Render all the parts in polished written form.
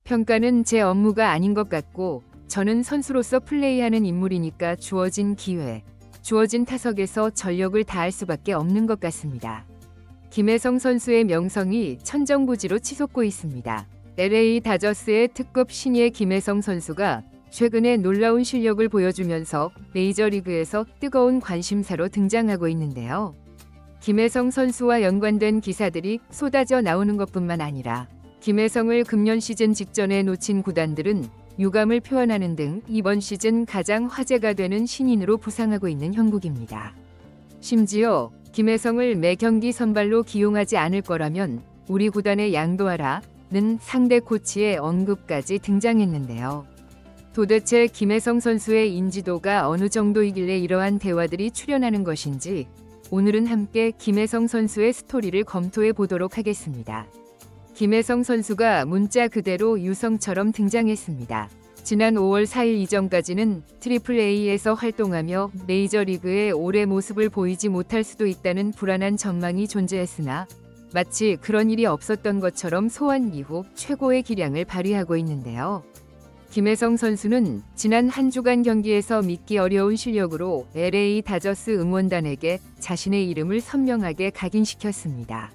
평가는 제 업무가 아닌 것 같고 저는 선수로서 플레이하는 인물이니까 주어진 기회, 주어진 타석에서 전력을 다할 수밖에 없는 것 같습니다. 김혜성 선수의 명성이 천정부지로 치솟고 있습니다. LA 다저스의 특급 신예 김혜성 선수가 최근에 놀라운 실력을 보여주면서 메이저리그에서 뜨거운 관심사로 등장하고 있는데요. 김혜성 선수와 연관된 기사들이 쏟아져 나오는 것뿐만 아니라 김혜성을 금년 시즌 직전에 놓친 구단들은 유감을 표현하는 등 이번 시즌 가장 화제가 되는 신인으로 부상하고 있는 형국입니다. 심지어 김혜성을 매 경기 선발로 기용하지 않을 거라면 우리 구단에 양도하라는 상대 코치의 언급까지 등장했는데요. 도대체 김혜성 선수의 인지도가 어느 정도이길래 이러한 대화들이 출현하는 것인지 오늘은 함께 김혜성 선수의 스토리를 검토해 보도록 하겠습니다. 김혜성 선수가 문자 그대로 유성처럼 등장했습니다. 지난 5월 4일 이전까지는 AAA에서 활동하며 메이저리그의 올해 모습을 보이지 못할 수도 있다는 불안한 전망이 존재했으나 마치 그런 일이 없었던 것처럼 소환 이후 최고의 기량을 발휘하고 있는데요. 김혜성 선수는 지난 한 주간 경기에서 믿기 어려운 실력으로 LA 다저스 응원단에게 자신의 이름을 선명하게 각인시켰습니다.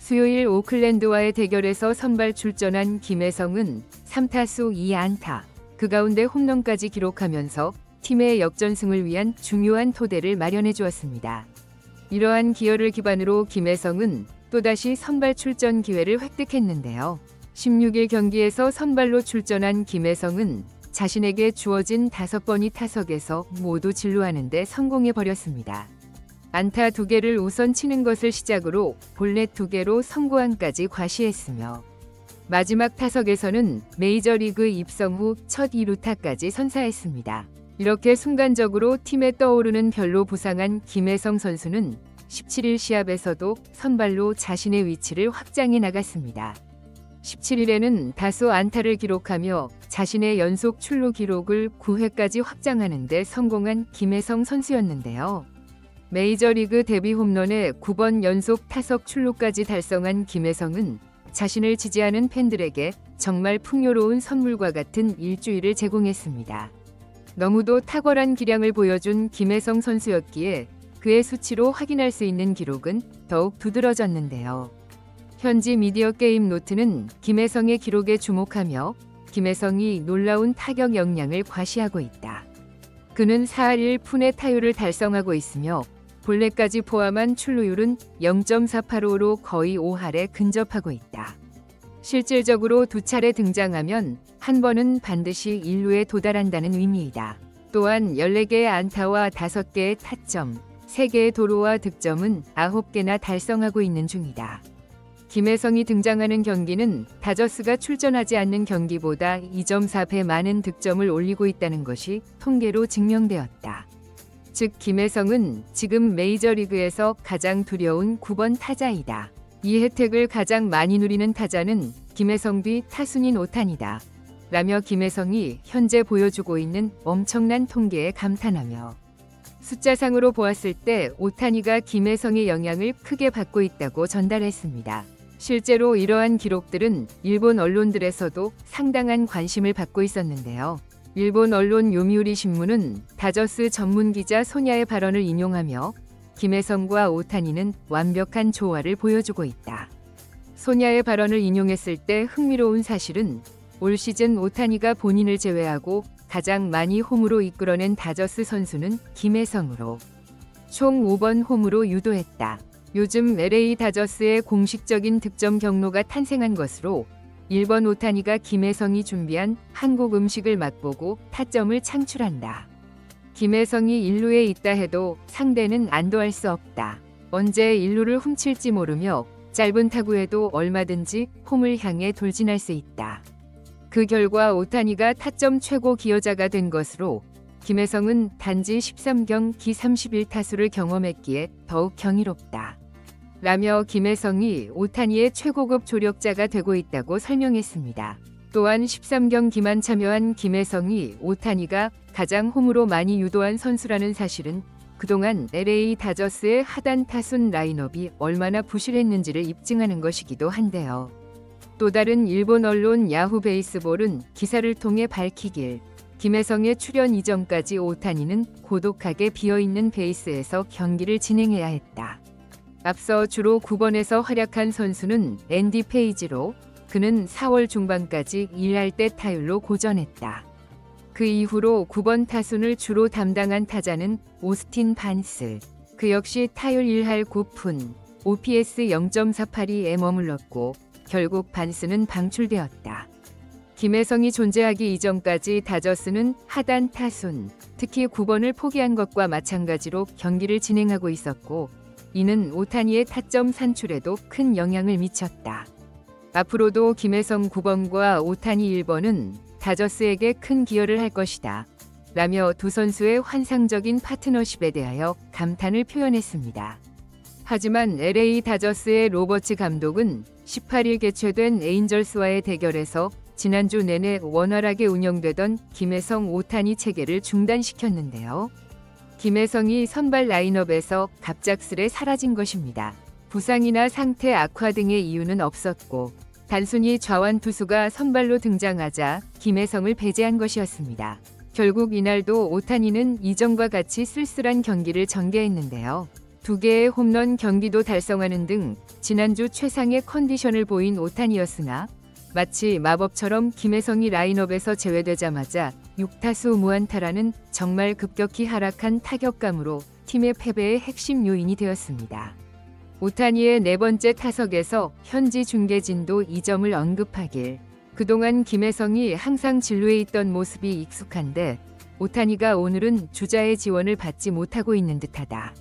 수요일 오클랜드와의 대결에서 선발 출전한 김혜성은 3타수 2안타, 그 가운데 홈런까지 기록하면서 팀의 역전승을 위한 중요한 토대를 마련해 주었습니다. 이러한 기여를 기반으로 김혜성은 또다시 선발 출전 기회를 획득했는데요. 16일 경기에서 선발로 출전한 김혜성은 자신에게 주어진 5번의 타석에서 모두 진루하는 데 성공해버렸습니다. 안타 2개를 우선 치는 것을 시작으로 볼넷 2개로 성공안까지 과시했으며 마지막 타석에서는 메이저리그 입성 후 첫 2루타까지 선사했습니다. 이렇게 순간적으로 팀에 떠오르는 별로 부상한 김혜성 선수는 17일 시합에서도 선발로 자신의 위치를 확장해 나갔습니다. 17일에는 다수 안타를 기록하며 자신의 연속 출루 기록을 9회까지 확장하는 데 성공한 김혜성 선수였는데요. 메이저리그 데뷔 홈런에 9번 연속 타석 출루까지 달성한 김혜성은 자신을 지지하는 팬들에게 정말 풍요로운 선물과 같은 일주일을 제공했습니다. 너무도 탁월한 기량을 보여준 김혜성 선수였기에 그의 수치로 확인할 수 있는 기록은 더욱 두드러졌는데요. 현지 미디어 게임 노트는 김혜성의 기록에 주목하며 김혜성이 놀라운 타격 역량을 과시하고 있다. 그는 4할 1푼의 타율을 달성하고 있으며 볼넷까지 포함한 출루율은 0.485로 거의 5할에 근접하고 있다. 실질적으로 2차례 등장하면 한 번은 반드시 1루에 도달한다는 의미이다. 또한 14개의 안타와 5개의 타점, 3개의 도루와 득점은 9개나 달성하고 있는 중이다. 김혜성이 등장하는 경기는 다저스가 출전하지 않는 경기보다 2.4배 많은 득점을 올리고 있다는 것이 통계로 증명되었다. 즉 김혜성은 지금 메이저리그에서 가장 두려운 9번 타자이다. 이 혜택을 가장 많이 누리는 타자는 김혜성 뒤 타순인 오타니다. 라며 김혜성이 현재 보여주고 있는 엄청난 통계에 감탄하며 숫자상으로 보았을 때 오타니가 김혜성의 영향을 크게 받고 있다고 전달했습니다. 실제로 이러한 기록들은 일본 언론들에서도 상당한 관심을 받고 있었는데요. 일본 언론 요미우리 신문은 다저스 전문 기자 소냐의 발언을 인용하며 김혜성과 오타니는 완벽한 조화를 보여주고 있다. 소냐의 발언을 인용했을 때 흥미로운 사실은 올 시즌 오타니가 본인을 제외하고 가장 많이 홈으로 이끌어낸 다저스 선수는 김혜성으로 총 5번 홈으로 유도했다. 요즘 LA 다저스의 공식적인 득점 경로가 탄생한 것으로 1번 오타니가 김혜성이 준비한 한국 음식을 맛보고 타점을 창출한다. 김혜성이 1루에 있다 해도 상대는 안도할 수 없다. 언제 1루를 훔칠지 모르며 짧은 타구에도 얼마든지 홈을 향해 돌진할 수 있다. 그 결과 오타니가 타점 최고 기여자가 된 것으로 김혜성은 단지 13경기 31타수를 경험했기에 더욱 경이롭다. 라며 김혜성이 오타니의 최고급 조력자가 되고 있다고 설명했습니다. 또한 13경기만 참여한 김혜성이 오타니가 가장 홈으로 많이 유도한 선수라는 사실은 그동안 LA 다저스의 하단 타순 라인업이 얼마나 부실했는지를 입증하는 것이기도 한데요. 또 다른 일본 언론 야후 베이스볼은 기사를 통해 밝히길 김혜성의 출연 이전까지 오타니는 고독하게 비어있는 베이스에서 경기를 진행해야 했다. 앞서 주로 9번에서 활약한 선수는 앤디 페이지로 그는 4월 중반까지 1할 때 타율로 고전했다. 그 이후로 9번 타순을 주로 담당한 타자는 오스틴 반스. 그 역시 타율 1할 9푼, OPS 0.482에 머물렀고 결국 반스는 방출되었다. 김혜성이 존재하기 이전까지 다저스는 하단 타순, 특히 9번을 포기한 것과 마찬가지로 경기를 진행하고 있었고 이는 오타니의 타점 산출에도 큰 영향을 미쳤다. 앞으로도 김혜성 9번과 오타니 1번은 다저스에게 큰 기여를 할 것이다. 라며 두 선수의 환상적인 파트너십에 대하여 감탄을 표현했습니다. 하지만 LA 다저스의 로버츠 감독은 18일 개최된 에인절스와의 대결에서 지난주 내내 원활하게 운영되던 김혜성 오타니 체계를 중단시켰는데요. 김혜성이 선발 라인업에서 갑작스레 사라진 것입니다. 부상이나 상태 악화 등의 이유는 없었고 단순히 좌완 투수가 선발로 등장하자 김혜성을 배제한 것이었습니다. 결국 이날도 오타니는 이전과 같이 쓸쓸한 경기를 전개했는데요. 2개의 홈런 경기도 달성하는 등 지난주 최상의 컨디션을 보인 오타니였으나 마치 마법처럼 김혜성이 라인업에서 제외되자마자 6타수 무안타라는 정말 급격히 하락한 타격감으로 팀의 패배의 핵심 요인이 되었습니다. 오타니의 네 번째 타석에서 현지 중계진도 이 점을 언급하길 그동안 김혜성이 항상 진루에 있던 모습이 익숙한데 오타니가 오늘은 주자의 지원을 받지 못하고 있는 듯하다.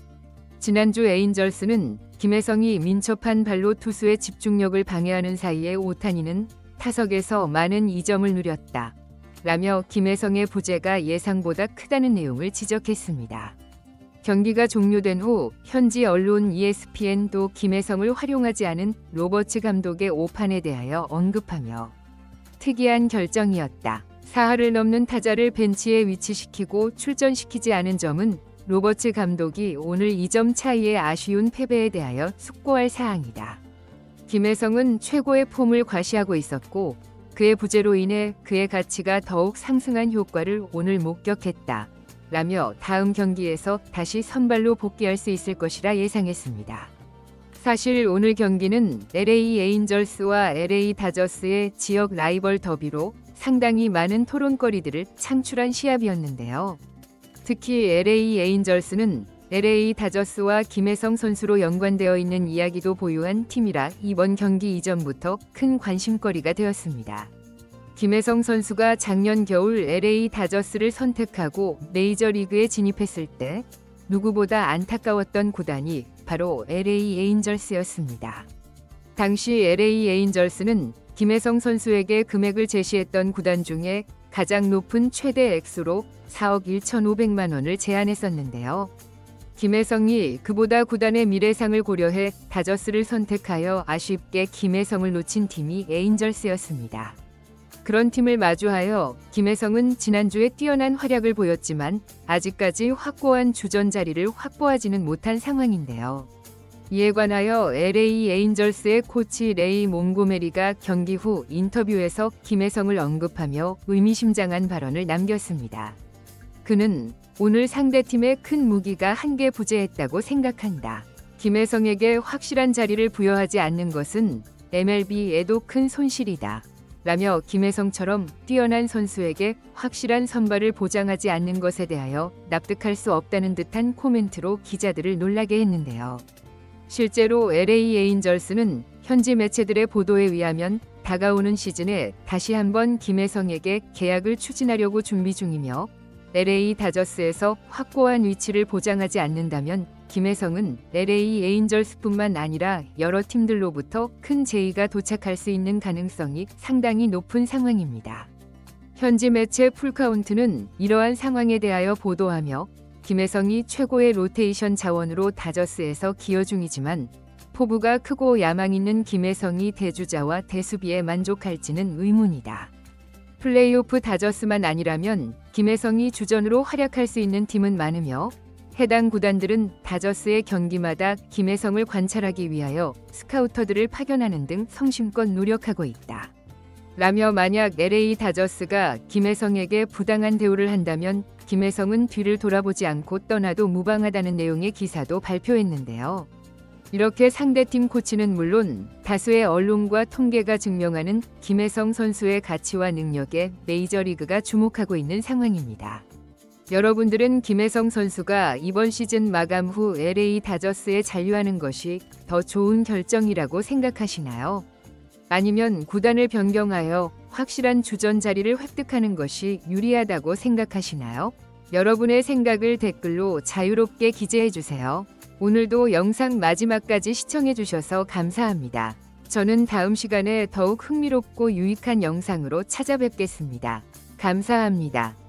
지난주 에인절스는 김혜성이 민첩한 발로 투수의 집중력을 방해하는 사이에 오타니는 타석에서 많은 이점을 누렸다. 라며 김혜성의 부재가 예상보다 크다는 내용을 지적했습니다. 경기가 종료된 후 현지 언론 ESPN도 김혜성을 활용하지 않은 로버츠 감독의 오판에 대하여 언급하며 특이한 결정이었다. 4할을 넘는 타자를 벤치에 위치시키고 출전시키지 않은 점은 로버츠 감독이 오늘 2점 차이의 아쉬운 패배에 대하여 숙고할 사항이다. 김혜성은 최고의 폼을 과시하고 있었고 그의 부재로 인해 그의 가치가 더욱 상승한 효과를 오늘 목격했다. 라며 다음 경기에서 다시 선발로 복귀할 수 있을 것이라 예상했습니다. 사실 오늘 경기는 LA 에인절스와 LA 다저스의 지역 라이벌 더비로 상당히 많은 토론거리들을 창출한 시합이었는데요. 특히 LA 에인절스는 LA 다저스와 김혜성 선수로 연관되어 있는 이야기도 보유한 팀이라 이번 경기 이전부터 큰 관심거리가 되었습니다. 김혜성 선수가 작년 겨울 LA 다저스를 선택하고 메이저리그에 진입했을 때 누구보다 안타까웠던 구단이 바로 LA 에인절스였습니다. 당시 LA 에인절스는 김혜성 선수에게 금액을 제시했던 구단 중에 가장 높은 최대 액수로 4억 1,500만 원을 제안했었는데요. 김혜성이 그보다 구단의 미래상을 고려해 다저스를 선택하여 아쉽게 김혜성을 놓친 팀이 에인절스였습니다. 그런 팀을 마주하여 김혜성은 지난주에 뛰어난 활약을 보였지만 아직까지 확고한 주전 자리를 확보하지는 못한 상황인데요. 이에 관하여 LA 에인절스의 코치 레이 몽고메리가 경기 후 인터뷰에서 김혜성을 언급하며 의미심장한 발언을 남겼습니다. 그는 오늘 상대팀의 큰 무기가 한 개 부재했다고 생각한다. 김혜성에게 확실한 자리를 부여하지 않는 것은 MLB에도 큰 손실이다. 라며 김혜성처럼 뛰어난 선수에게 확실한 선발을 보장하지 않는 것에 대하여 납득할 수 없다는 듯한 코멘트로 기자들을 놀라게 했는데요. 실제로 LA 에인절스는 현지 매체들의 보도에 의하면 다가오는 시즌에 다시 한번 김혜성에게 계약을 추진하려고 준비 중이며 LA 다저스에서 확고한 위치를 보장하지 않는다면 김혜성은 LA 에인절스뿐만 아니라 여러 팀들로부터 큰 제의가 도착할 수 있는 가능성이 상당히 높은 상황입니다. 현지 매체 풀카운트는 이러한 상황에 대하여 보도하며 김혜성이 최고의 로테이션 자원으로 다저스에서 기여 중이지만 포부가 크고 야망 있는 김혜성이 대주자와 대수비에 만족할지는 의문이다. 플레이오프 다저스만 아니라면 김혜성이 주전으로 활약할 수 있는 팀은 많으며 해당 구단들은 다저스의 경기마다 김혜성을 관찰하기 위하여 스카우터들을 파견하는 등 성심껏 노력하고 있다. 라며 만약 LA 다저스가 김혜성에게 부당한 대우를 한다면 김혜성은 뒤를 돌아보지 않고 떠나도 무방하다는 내용의 기사도 발표했는데요. 이렇게 상대팀 코치는 물론 다수의 언론과 통계가 증명하는 김혜성 선수의 가치와 능력에 메이저리그가 주목하고 있는 상황입니다. 여러분들은 김혜성 선수가 이번 시즌 마감 후 LA 다저스에 잔류하는 것이 더 좋은 결정이라고 생각하시나요? 아니면 구단을 변경하여 확실한 주전 자리를 획득하는 것이 유리하다고 생각하시나요? 여러분의 생각을 댓글로 자유롭게 기재해주세요. 오늘도 영상 마지막까지 시청해주셔서 감사합니다. 저는 다음 시간에 더욱 흥미롭고 유익한 영상으로 찾아뵙겠습니다. 감사합니다.